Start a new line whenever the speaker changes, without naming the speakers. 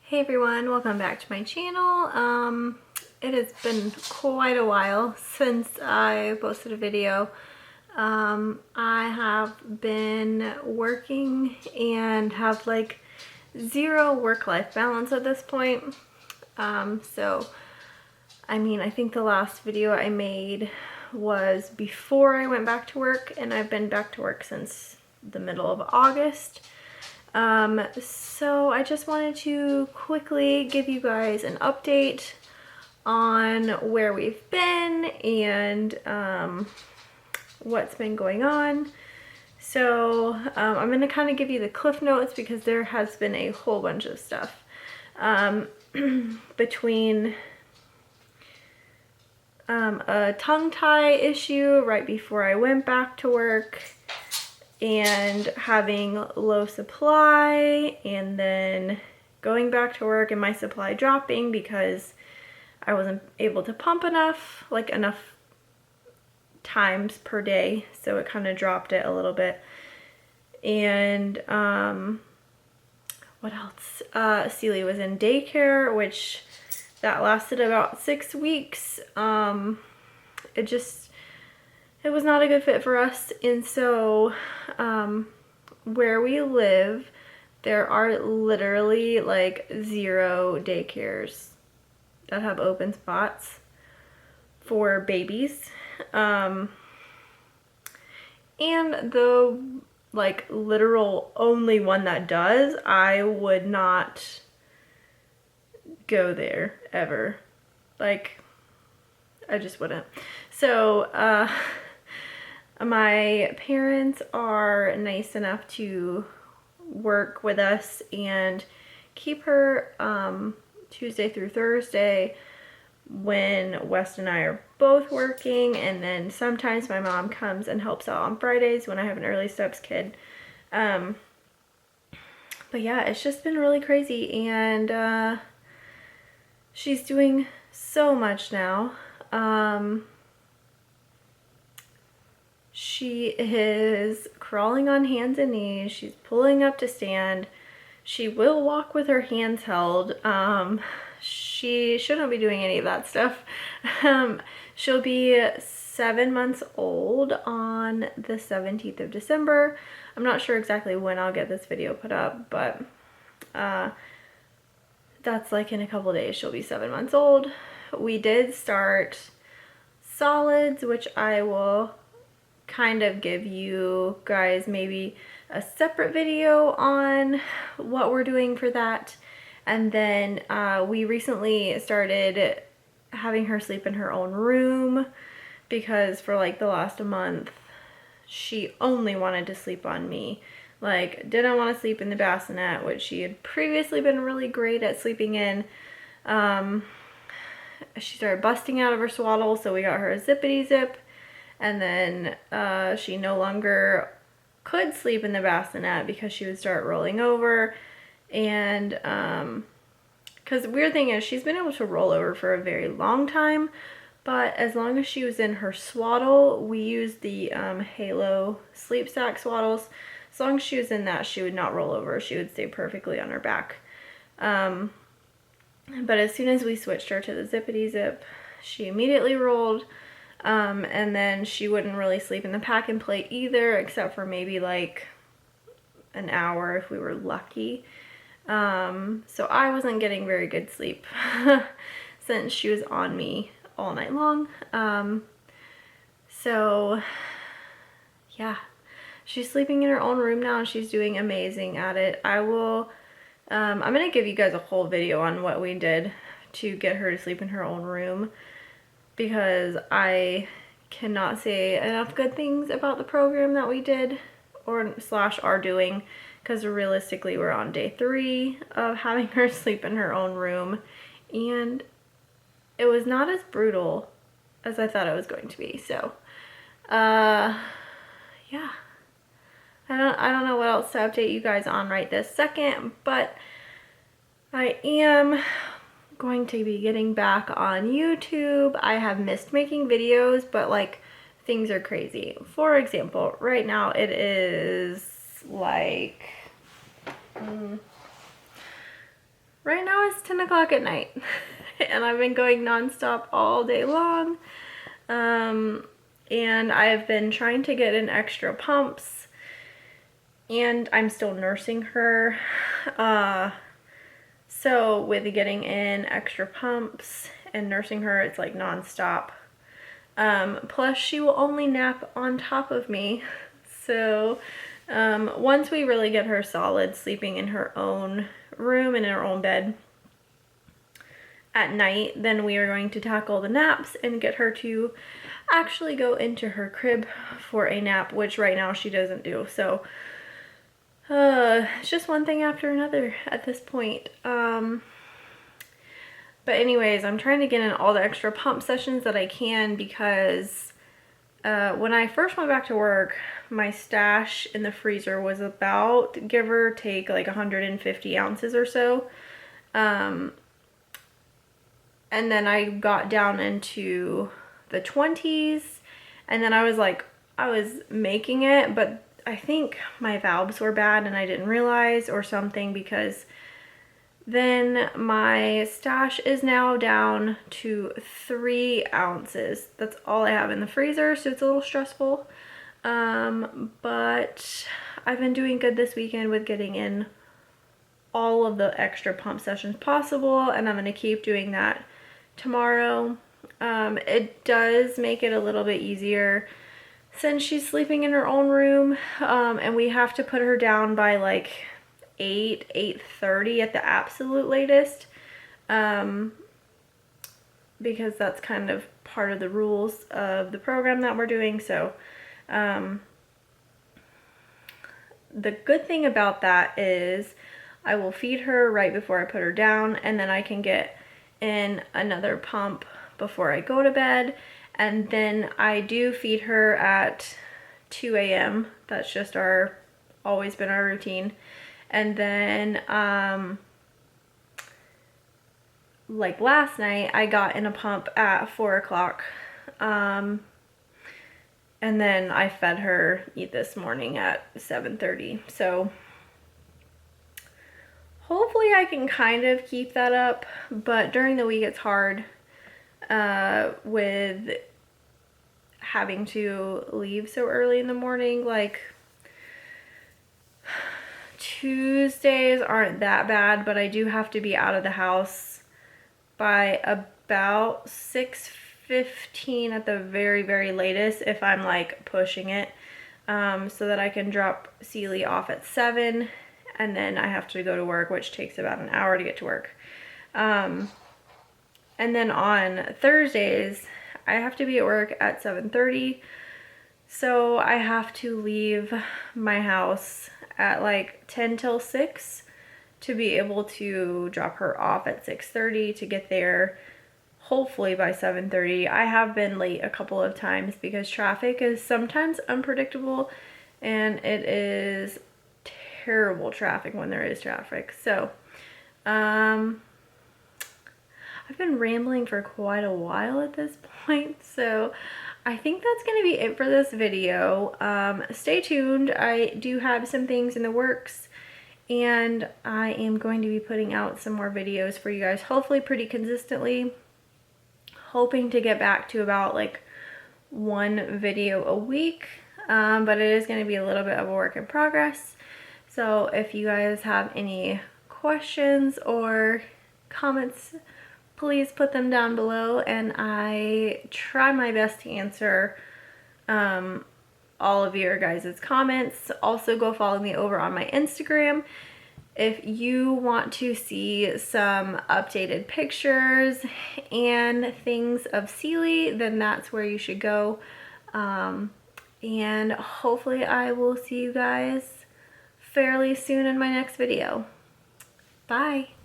Hey everyone, welcome back to my channel. It has been quite a while since I posted a video. I have been working and have like zero work-life balance at this point. I think the last video I made was before I went back to work, and I've been back to work since the middle of August. So I just wanted to quickly give you guys an update on where we've been and what's been going on. So I'm going to kind of give you the cliff notes because there has been a whole bunch of stuff between a tongue tie issue right before I went back to work, and having low supply, and then going back to work and my supply dropping because I wasn't able to pump enough times per day, so it kind of dropped it a little bit. And what else? Celia was in daycare, which that lasted about 6 weeks. It was not a good fit for us, and so where we live, there are literally like 0 daycares that have open spots for babies. And the like literal only one that does, I would not go there ever. Like, I just wouldn't. So my parents are nice enough to work with us and keep her Tuesday through Thursday when West and I are both working, and then sometimes my mom comes and helps out on Fridays when I have an early steps kid. But yeah, it's just been really crazy, and she's doing so much now. She is crawling on hands and knees. She's pulling up to stand. She will walk with her hands held. She shouldn't be doing any of that stuff. She'll be 7 months old on the 17th of December. I'm not sure exactly when I'll get this video put up, but that's like in a couple days she'll be 7 months old. We did start solids, which I will kind of give you guys maybe a separate video on what we're doing for that. And then we recently started having her sleep in her own room because for like the last month she only wanted to sleep on me. Like, didn't want to sleep in the bassinet, which she had previously been really great at sleeping in. She started busting out of her swaddle, so we got her a zippity zip. And then she no longer could sleep in the bassinet because she would start rolling over. And because the weird thing is, she's been able to roll over for a very long time, but as long as she was in her swaddle, we used the Halo sleep sack swaddles. As long as she was in that, she would not roll over. She would stay perfectly on her back. But as soon as we switched her to the zippity zip, she immediately rolled. And then she wouldn't really sleep in the pack and play either, except for maybe like an hour if we were lucky. So I wasn't getting very good sleep since she was on me all night long. So yeah, she's sleeping in her own room now and she's doing amazing at it. I'm gonna give you guys a whole video on what we did to get her to sleep in her own room, because I cannot say enough good things about the program that we did or slash are doing, because realistically we're on day 3 of having her sleep in her own room, and it was not as brutal as I thought it was going to be. So yeah, I don't know what else to update you guys on right this second, but I am going to be getting back on YouTube. I have missed making videos, but like things are crazy. For example, right now it is like right now past 10 o'clock at night. And I've been going nonstop all day long. And I've been trying to get in extra pumps, and I'm still nursing her. So with getting in extra pumps and nursing her, it's like nonstop. Plus she will only nap on top of me. So once we really get her solid sleeping in her own room and in her own bed at night, then we are going to tackle the naps and get her to actually go into her crib for a nap, which right now she doesn't do. So it's just one thing after another at this point. But anyways, I'm trying to get in all the extra pump sessions that I can, because when I first went back to work, my stash in the freezer was about, give or take, like 150 ounces or so. And then I got down into the 20s, and then I was making it, but I think my valves were bad and I didn't realize, or something, because then my stash is now down to 3 ounces. That's all I have in the freezer, so it's a little stressful. But I've been doing good this weekend with getting in all of the extra pump sessions possible, and I'm going to keep doing that tomorrow. It does make it a little bit easier since she's sleeping in her own room, and we have to put her down by like 8:30 at the absolute latest, because that's kind of part of the rules of the program that we're doing. So the good thing about that is I will feed her right before I put her down, and then I can get in another pump before I go to bed. And then I do feed her at 2 a.m. That's just always been our routine. And then like last night, I got in a pump at 4 o'clock. And then I fed her this morning at 7:30. So hopefully I can kind of keep that up, but during the week it's hard with having to leave so early in the morning. Like Tuesdays aren't that bad, but I do have to be out of the house by about 6:15 at the very, very latest, if I'm like pushing it, so that I can drop Sealy off at 7, and then I have to go to work, which takes about an hour to get to work. And then on Thursdays, I have to be at work at 7:30, so I have to leave my house at like 10 till 6 to be able to drop her off at 6:30 to get there hopefully by 7:30. I have been late a couple of times because traffic is sometimes unpredictable, and it is terrible traffic when there is traffic. So I've been rambling for quite a while at this point, so I think that's going to be it for this video. Stay tuned. I do have some things in the works, and I am going to be putting out some more videos for you guys, hopefully pretty consistently. Hoping to get back to about like 1 video a week, but it is going to be a little bit of a work in progress. So if you guys have any questions or comments, please put them down below, and I try my best to answer all of your guys' comments. Also, go follow me over on my Instagram. If you want to see some updated pictures and things of Sealy, then that's where you should go. And hopefully I will see you guys fairly soon in my next video. Bye.